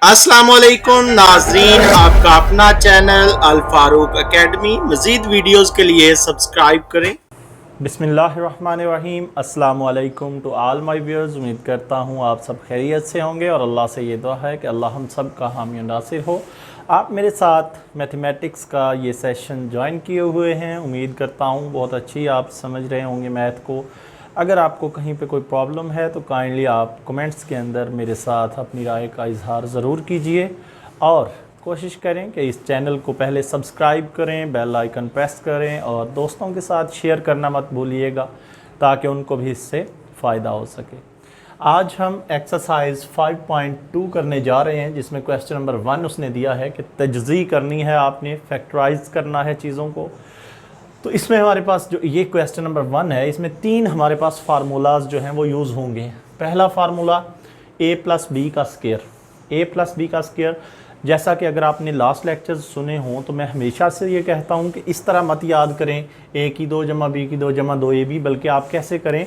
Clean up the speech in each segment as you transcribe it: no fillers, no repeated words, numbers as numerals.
अस्सलामुअलैकुम नाजरीन, आपका अपना चैनल अल फारूक एकेडमी। मज़ीद वीडियोज़ के लिए सब्सक्राइब करें। बिस्मिल्लाहिर्रहमानिर्रहीम। अस्सलाम वालेकुम टू ऑल माय व्यूअर्स। उम्मीद करता हूँ आप सब खैरियत से होंगे और अल्लाह से ये दुआ है कि अल्लाह हम सब का हामी नासिर हो। आप मेरे साथ मैथमेटिक्स का ये सेशन ज्वाइन किए हुए हैं। उम्मीद करता हूँ बहुत अच्छी आप समझ रहे होंगे मैथ को। अगर आपको कहीं पे कोई प्रॉब्लम है तो काइंडली आप कमेंट्स के अंदर मेरे साथ अपनी राय का इजहार ज़रूर कीजिए और कोशिश करें कि इस चैनल को पहले सब्सक्राइब करें, बेल आइकन प्रेस करें और दोस्तों के साथ शेयर करना मत भूलिएगा ताकि उनको भी इससे फ़ायदा हो सके। आज हम एक्सरसाइज 5.2 करने जा रहे हैं जिसमें क्वेश्चन नंबर 1 उसने दिया है कि तजज़ी करनी है, आपने फैक्टराइज करना है चीज़ों को। तो इसमें हमारे पास जो ये क्वेश्चन नंबर 1 है, इसमें 3 हमारे पास फार्मूलाज जो हैं वो यूज़ होंगे। पहला फार्मूला a प्लस बी का स्क्वायर, a प्लस बी का स्क्वायर। जैसा कि अगर आपने लास्ट लेक्चर्स सुने हों तो मैं हमेशा से ये कहता हूँ कि इस तरह मत याद करें a की 2 जमा b की 2 जमा 2ab, बल्कि आप कैसे करें,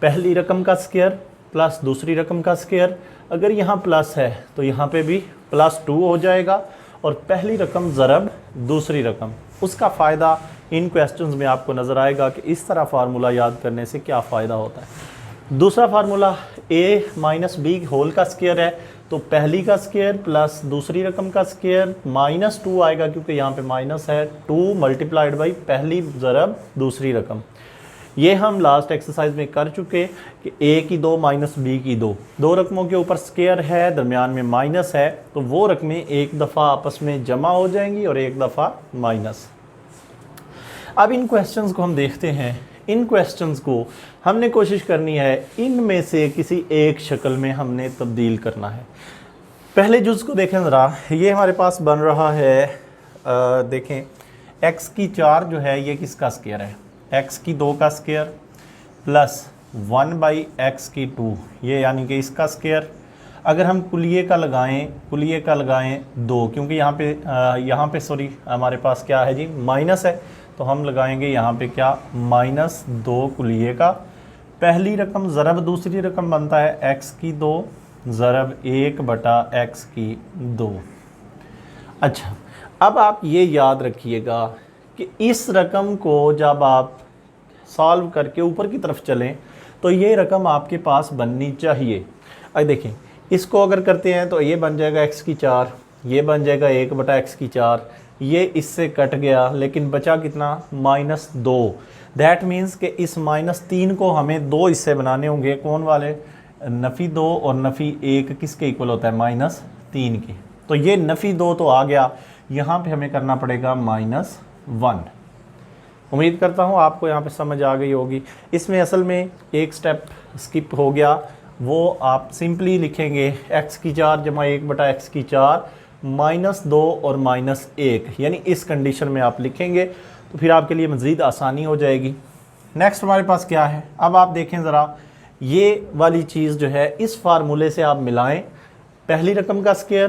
पहली रकम का स्क्वायर प्लस दूसरी रकम का स्क्वायर। अगर यहाँ प्लस है तो यहाँ पे भी +2 हो जाएगा और पहली रकम ज़रब दूसरी रकम। उसका फ़ायदा इन क्वेश्चंस में आपको नज़र आएगा कि इस तरह फार्मूला याद करने से क्या फ़ायदा होता है। दूसरा formula a minus B whole का स्क्वायर है, तो पहली का स्क्वायर प्लस दूसरी रकम का स्क्वायर -2 आएगा क्योंकि यहाँ पे माइनस है, 2 मल्टीप्लाइड बाई पहली ज़रब दूसरी रकम। ये हम लास्ट एक्सरसाइज में कर चुके कि a की 2 माइनस b की 2, दो रकमों के ऊपर स्क्वायर है, दरमियान में माइनस है, तो वो रकमें एक दफ़ा आपस में जमा हो जाएंगी और एक दफ़ा माइनस। अब इन क्वेश्चंस को हम देखते हैं। इन क्वेश्चंस को हमने कोशिश करनी है इनमें से किसी एक शक्ल में हमने तब्दील करना है। पहले जुज़ को देखें ज़रा, ये हमारे पास बन रहा है, देखें x की 4 जो है ये किसका स्क्वायर है, x की 2 का स्क्वायर प्लस 1/x की 2, ये यानी कि इसका स्क्वायर। अगर हम कुलिये का लगाएं 2, क्योंकि यहाँ पे सॉरी हमारे पास क्या है जी, माइनस है, तो हम लगाएंगे यहाँ पे क्या, -2 कुलिये का। पहली रकम ज़रब दूसरी रकम बनता है x की 2 ज़रब 1/x की 2। अच्छा, अब आप ये याद रखिएगा कि इस रकम को जब आप सॉल्व करके ऊपर की तरफ चलें तो ये रकम आपके पास बननी चाहिए। अब देखें, इसको अगर करते हैं तो ये बन जाएगा x की 4, ये बन जाएगा 1/x की 4, ये इससे कट गया लेकिन बचा कितना, -2। दैट मीन्स कि इस -3 को हमें 2 हिस्से बनाने होंगे। कौन वाले, नफ़ी 2 और नफ़ी 1 किसके इक्वल होता है, -3 के। तो ये नफ़ी 2 तो आ गया, यहाँ पे हमें करना पड़ेगा -1। उम्मीद करता हूँ आपको यहाँ पे समझ आ गई होगी। इसमें असल में एक स्टेप स्किप हो गया, वो आप सिंपली लिखेंगे x की 4 जमा 1/x की 4 -2 और -1, यानी इस कंडीशन में आप लिखेंगे तो फिर आपके लिए मज़ीद आसानी हो जाएगी। नेक्स्ट हमारे पास क्या है, अब आप देखें ज़रा, ये वाली चीज़ जो है इस फार्मूले से आप मिलाएं, पहली रकम का स्क्वायर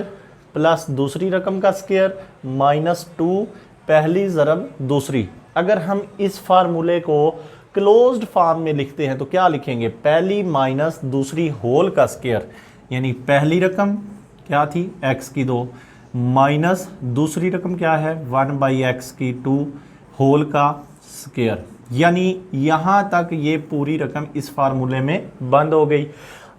प्लस दूसरी रकम का स्क्वायर -2 पहली ज़रब दूसरी। अगर हम इस फार्मूले को क्लोज्ड फॉर्म में लिखते हैं तो क्या लिखेंगे, पहली माइनस दूसरी होल का स्क्वायर, यानी पहली रकम क्या थी x की 2 माइनस दूसरी रकम क्या है 1/x की 2 होल का स्क्वायर। यानी यहाँ तक ये पूरी रकम इस फार्मूले में बंद हो गई।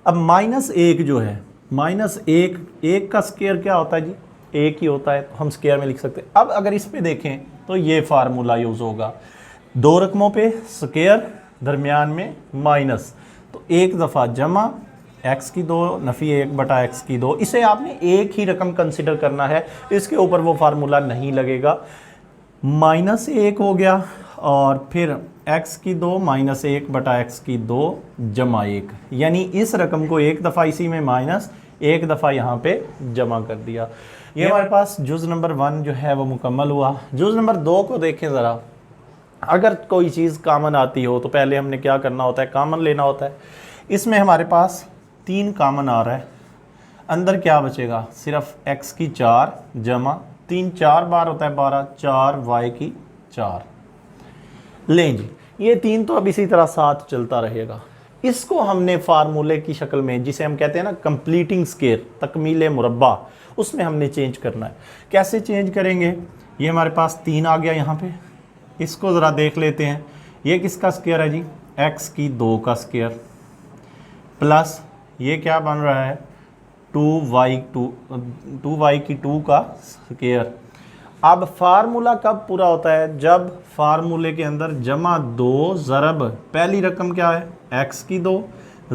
अब -1 जो है, -1 का स्क्वायर क्या होता है जी, 1 ही होता है, तो हम स्क्वायर में लिख सकते हैं। अब अगर इस पे देखें तो ये फार्मूला यूज़ होगा, दो रकमों पे स्क्वायर दरमियान में माइनस, तो एक दफ़ा जमा x की 2 नफ़ी 1/x की 2। इसे आपने एक ही रकम कंसिडर करना है, इसके ऊपर वो फार्मूला नहीं लगेगा। -1 हो गया और फिर x की 2 -1/x की 2 जमा 1, यानी इस रकम को एक दफ़ा इसी में माइनस, एक दफ़ा यहाँ पे जमा कर दिया। ये हमारे पास जुज़ नंबर 1 जो है वो मुकम्मल हुआ। जुज़ नंबर 2 को देखें ज़रा, अगर कोई चीज़ कामन आती हो तो पहले हमने क्या करना होता है, कामन लेना होता है। इसमें हमारे पास 3 कामन आ रहा है, अंदर क्या बचेगा, सिर्फ x की 4 जमा 3 4 बार होता है 12, 4 y की 4। लें जी, ये 3 तो अब इसी तरह साथ चलता रहेगा। इसको हमने फार्मूले की शक्ल में, जिसे हम कहते हैं ना कंप्लीटिंग स्क्वायर, तकमील मुरब्बा, उसमें हमने चेंज करना है। कैसे चेंज करेंगे? ये हमारे पास 3 आ गया यहाँ पे, इसको ज़रा देख लेते हैं। ये किसका स्क्वायर है जी? x की 2 का स्क्वायर प्लस ये क्या बन रहा है? 2y की 2 का स्क्वायर। अब फार्मूला कब पूरा होता है? जब फार्मूले के अंदर जमा 2 ज़रब पहली रकम क्या है? x की 2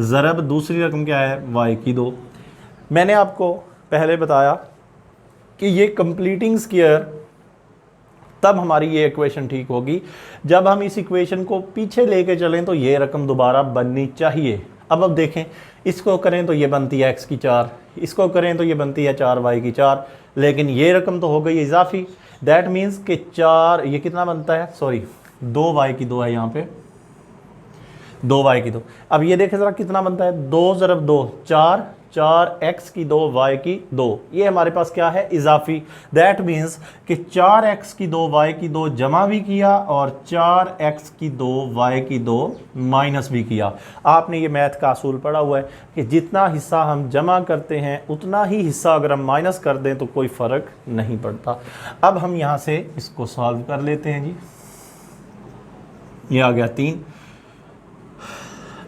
ज़रब दूसरी रकम क्या है? y की 2। मैंने आपको पहले बताया कि ये कंप्लीटिंग स्क्वायर तब हमारी ये इक्वेशन ठीक होगी जब हम इस इक्वेशन को पीछे लेके चलें तो ये रकम दोबारा बननी चाहिए। अब देखें, इसको करें तो ये बनती है x की 4, इसको करें तो ये बनती है 4y की 4, लेकिन ये रकम तो हो गई इजाफी। दैट मीन्स कि 4, ये कितना बनता है? सॉरी 2y की 2 है यहाँ पे, 2y की 2। अब ये देखें ज़रा कितना बनता है? 2 ज़रब 2 4, 4x की 2 y की 2। ये हमारे पास क्या है? इजाफी। दैट मीन्स कि 4x की 2 y की 2 जमा भी किया और 4x की 2 y की 2 माइनस भी किया। आपने ये मैथ का असूल पढ़ा हुआ है कि जितना हिस्सा हम जमा करते हैं उतना ही हिस्सा अगर हम माइनस कर दें तो कोई फ़र्क नहीं पड़ता। अब हम यहाँ से इसको सॉल्व कर लेते हैं जी। ये आ गया 3।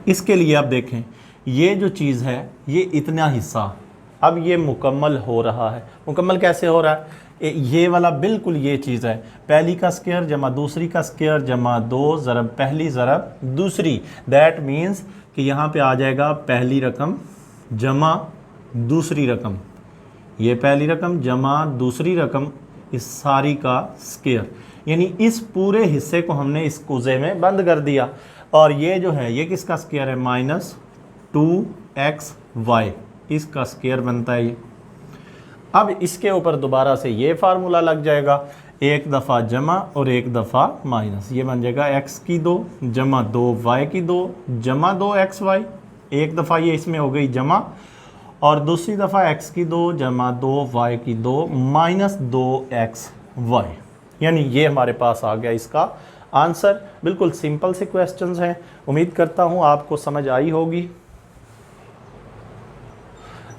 इसके लिए आप देखें, ये जो चीज़ है ये इतना हिस्सा अब ये मुकम्मल हो रहा है। मुकम्मल कैसे हो रहा है? ये वाला बिल्कुल ये चीज़ है, पहली का स्क्वायर जमा दूसरी का स्क्वायर जमा 2 ज़रब पहली ज़रब दूसरी। दैट मीन्स कि यहाँ पे आ जाएगा पहली रकम जमा दूसरी रकम, ये पहली रकम जमा दूसरी रकम, इस सारी का स्क्वायर। यानी इस पूरे हिस्से को हमने इस कुज़े में बंद कर दिया। और ये जो है ये किसका स्क्वायर है? -2xy, इसका स्क्वायर बनता है ये। अब इसके ऊपर दोबारा से ये फार्मूला लग जाएगा, एक दफ़ा जमा और एक दफ़ा माइनस। ये बन जाएगा x की 2 जमा 2y की 2 जमा 2xy। एक दफ़ा ये इसमें हो गई जमा और दूसरी दफ़ा x की 2 जमा 2y की 2 माइनस 2xy। यानी ये हमारे पास आ गया इसका आंसर। बिल्कुल सिंपल से क्वेश्चंस हैं, उम्मीद करता हूँ आपको समझ आई होगी।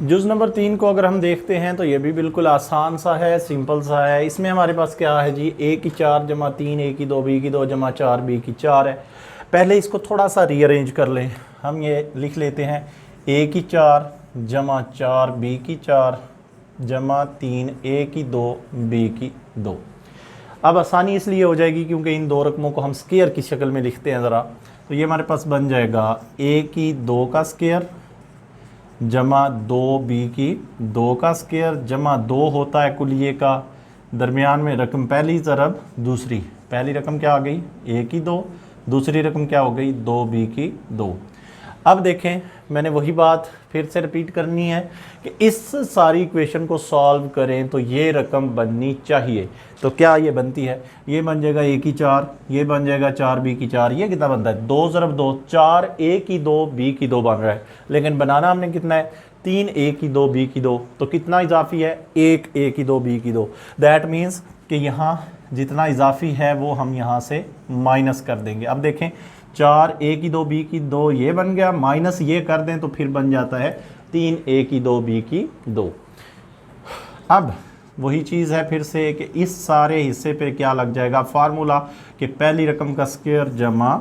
जुज़ नंबर 3 को अगर हम देखते हैं तो ये भी बिल्कुल आसान सा है, सिंपल सा है। इसमें हमारे पास क्या है जी? a की 4 जमा 3 a की 2 b की 2 जमा 4 b की 4 है। पहले इसको थोड़ा सा रीअरेंज कर लें। हम ये लिख लेते हैं a की 4 जमा 4 b की 4 जमा 3 a की 2 b की 2। अब आसानी इसलिए हो जाएगी क्योंकि इन दो रकमों को हम स्क्वायर की शक्ल में लिखते हैं ज़रा। तो ये हमारे पास बन जाएगा a की 2 का स्क्वायर जमा 2b की 2 का स्क्वायर जमा 2 होता है कुलिये का, दरमियान में रकम पहली ज़रब दूसरी। पहली रकम क्या आ गई? a की 2, दूसरी रकम क्या हो गई? 2b की 2। अब देखें, मैंने वही बात फिर से रिपीट करनी है कि इस सारी इक्वेशन को सॉल्व करें तो ये रकम बननी चाहिए। तो क्या ये बनती है? ये बन जाएगा a की 4, ये बन जाएगा 4b की 4। ये कितना बनता है? 2 ज़रब 2 4 a की 2 b की 2 बन रहा है, लेकिन बनाना हमने कितना है? 3 a की 2 b की 2। तो कितना इजाफी है? 1 a की 2 b की 2। दैट मीन्स कि यहाँ जितना इजाफी है वो हम यहाँ से माइनस कर देंगे। अब देखें, 4 a की 2 b की 2 ये बन गया, माइनस ये कर दें तो फिर बन जाता है 3 a की 2 b की 2। अब वही चीज़ है फिर से कि इस सारे हिस्से पे क्या लग जाएगा? फार्मूला कि पहली रकम का स्क्वायर जमा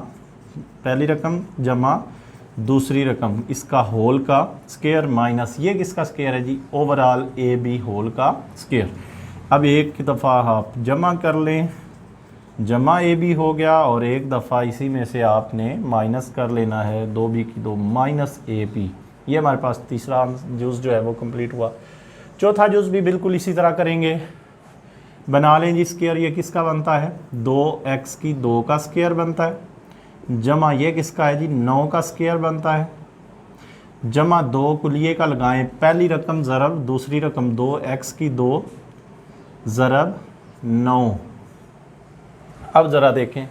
पहली रकम जमा दूसरी रकम, इसका होल का स्क्वायर माइनस ये किसका स्क्वायर है जी? ओवरऑल ए बी होल का स्क्वायर। अब एक दफ़ा आप जमा कर लें, जमा ए बी हो गया, और एक दफ़ा इसी में से आपने माइनस कर लेना है 2b की 2 माइनस ए बी। ये हमारे पास तीसरा जुज़ जो है वो कंप्लीट हुआ। चौथा जुज़ भी बिल्कुल इसी तरह करेंगे। बना लें जी स्क्वायर। ये किसका बनता है? 2x की 2 का स्क्वायर बनता है, जमा ये किसका है जी? 9 का स्क्वायर बनता है, जमा 2 कुलिये का लगाएं, पहली रकम ज़रब दूसरी रकम 2x की 2 ज़रब 9। अब ज़रा देखें,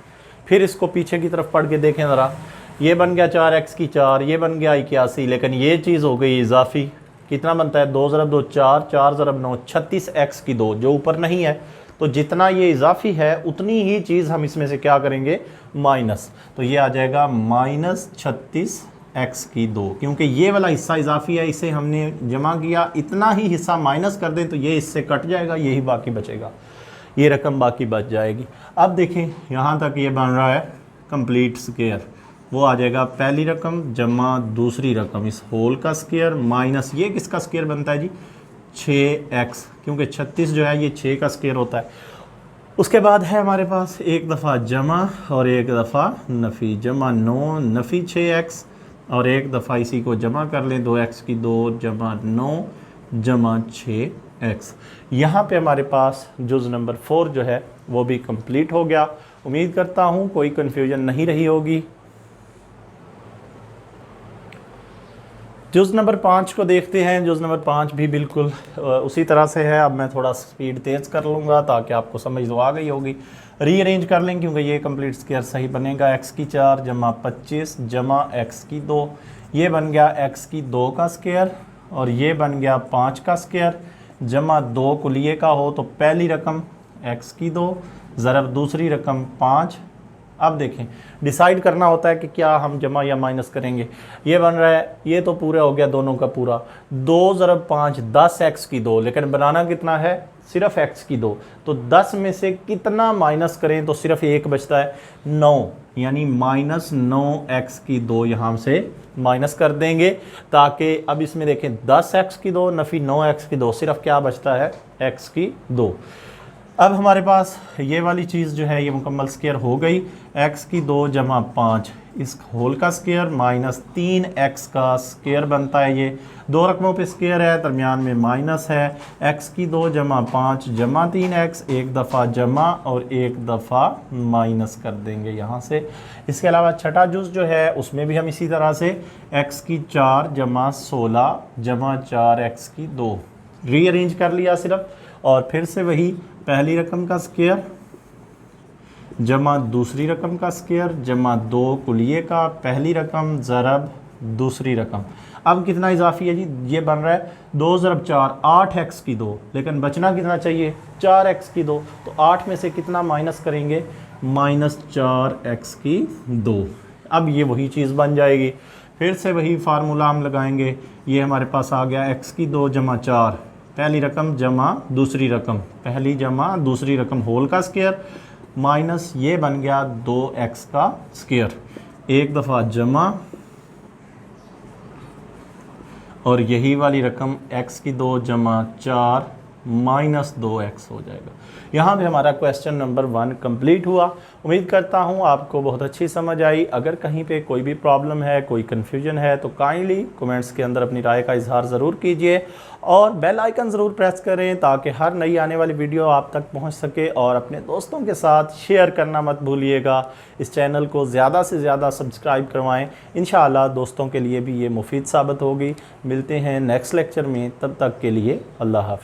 फिर इसको पीछे की तरफ पढ़ के देखें ज़रा। ये बन गया 4x की 4, ये बन गया 81, लेकिन ये चीज़ हो गई इजाफी। कितना बनता है? 2 ज़रब 2 4, 4 ज़रब 9 36x की 2, जो ऊपर नहीं है। तो जितना ये इजाफी है उतनी ही चीज़ हम इसमें से क्या करेंगे? माइनस। तो ये आ जाएगा -36 x की 2, क्योंकि ये वाला हिस्सा इजाफी है, इसे हमने जमा किया, इतना ही हिस्सा माइनस कर दें तो ये इससे कट जाएगा, यही बाकी बचेगा, ये रकम बाकी बच जाएगी। अब देखें यहाँ तक ये बन रहा है कंप्लीट स्क्वायर, वो आ जाएगा पहली रकम जमा दूसरी रकम इस होल का स्क्वायर माइनस ये किसका स्क्वायर बनता है जी 6x, क्योंकि 36 जो है ये 6 का स्क्वायर होता है। उसके बाद है हमारे पास एक दफ़ा जमा और एक दफ़ा नफ़ी, जमा 9 नफ़ी 6x, और एक दफ़ा इसी को जमा कर लें 2x की 2 जमा 9 जमा 6x। यहाँ पे हमारे पास जुज़ नंबर 4 जो है वो भी कंप्लीट हो गया। उम्मीद करता हूँ कोई कन्फ्यूजन नहीं रही होगी। जुज़ नंबर 5 को देखते हैं। जुज़ नंबर 5 भी बिल्कुल उसी तरह से है। अब मैं थोड़ा स्पीड तेज़ कर लूँगा ताकि आपको समझ तो आ गई होगी। रीअरेंज कर लें क्योंकि ये कंप्लीट स्क्वायर सही बनेगा। x की 4 जमा 25 जमा x की 2, ये बन गया x की 2 का स्क्वायर और ये बन गया 5 का स्क्वायर जमा 2 कुलिये का हो तो पहली रकम x की 2 ज़रब दूसरी रकम 5। अब देखें डिसाइड करना होता है कि क्या हम जमा या माइनस करेंगे। ये बन रहा है, ये तो पूरा हो गया दोनों का पूरा, 2 ज़रब 5 10x की 2, लेकिन बनाना कितना है सिर्फ x की 2, तो 10 में से कितना माइनस करें तो सिर्फ एक बचता है 9, यानी माइनस 9x की 2 यहाँ से माइनस कर देंगे ताकि अब इसमें देखें 10x की 2 नफ़ी 9x की 2, सिर्फ क्या बचता है x की 2। अब हमारे पास ये वाली चीज़ जो है ये मुकम्मल स्क्वायर हो गई। x की 2 जमा 5 इस होल का स्क्वायर माइनस 3x का स्क्वायर बनता है। ये दो रकमों पे स्क्वायर है, दरमियान में माइनस है। x की 2 जमा 5 जमा 3x, एक दफ़ा जमा और एक दफ़ा माइनस कर देंगे यहाँ से। इसके अलावा छठा जुज़ जो है उसमें भी हम इसी तरह से x की 4 जमा 16 जमा 4x की 2 रीअरेंज कर लिया सिर्फ, और फिर से वही पहली रकम का स्क्वायर जमा दूसरी रकम का स्क्वायर जमा 2 कुलिये का पहली रकम ज़रब दूसरी रकम। अब कितना इजाफी है जी, ये बन रहा है 2 ज़रब 4 8x की 2, लेकिन बचना कितना चाहिए 4x की 2, तो 8 में से कितना माइनस करेंगे माइनस 4x की 2। अब ये वही चीज़ बन जाएगी। फिर से वही फार्मूला हम लगाएंगे। ये हमारे पास आ गया x की 2 जमा 4 पहली रकम जमा दूसरी रकम, पहली जमा दूसरी रकम होल का स्क्वायर माइनस ये बन गया 2x का स्क्वायर, एक दफ़ा जमा और यही वाली रकम x की 2 जमा 4 माइनस 2x हो जाएगा। यहाँ पे हमारा क्वेश्चन नंबर 1 कंप्लीट हुआ। उम्मीद करता हूँ आपको बहुत अच्छी समझ आई। अगर कहीं पे कोई भी प्रॉब्लम है, कोई कन्फ्यूजन है तो काइंडली कमेंट्स के अंदर अपनी राय का इजहार ज़रूर कीजिए और बेल आइकन ज़रूर प्रेस करें ताकि हर नई आने वाली वीडियो आप तक पहुँच सके, और अपने दोस्तों के साथ शेयर करना मत भूलिएगा। इस चैनल को ज़्यादा से ज़्यादा सब्सक्राइब करवाएँ, इंशाअल्लाह दोस्तों के लिए भी ये मुफीद साबित होगी। मिलते हैं नेक्स्ट लेक्चर में, तब तक के लिए अल्लाह हाफ़िज़।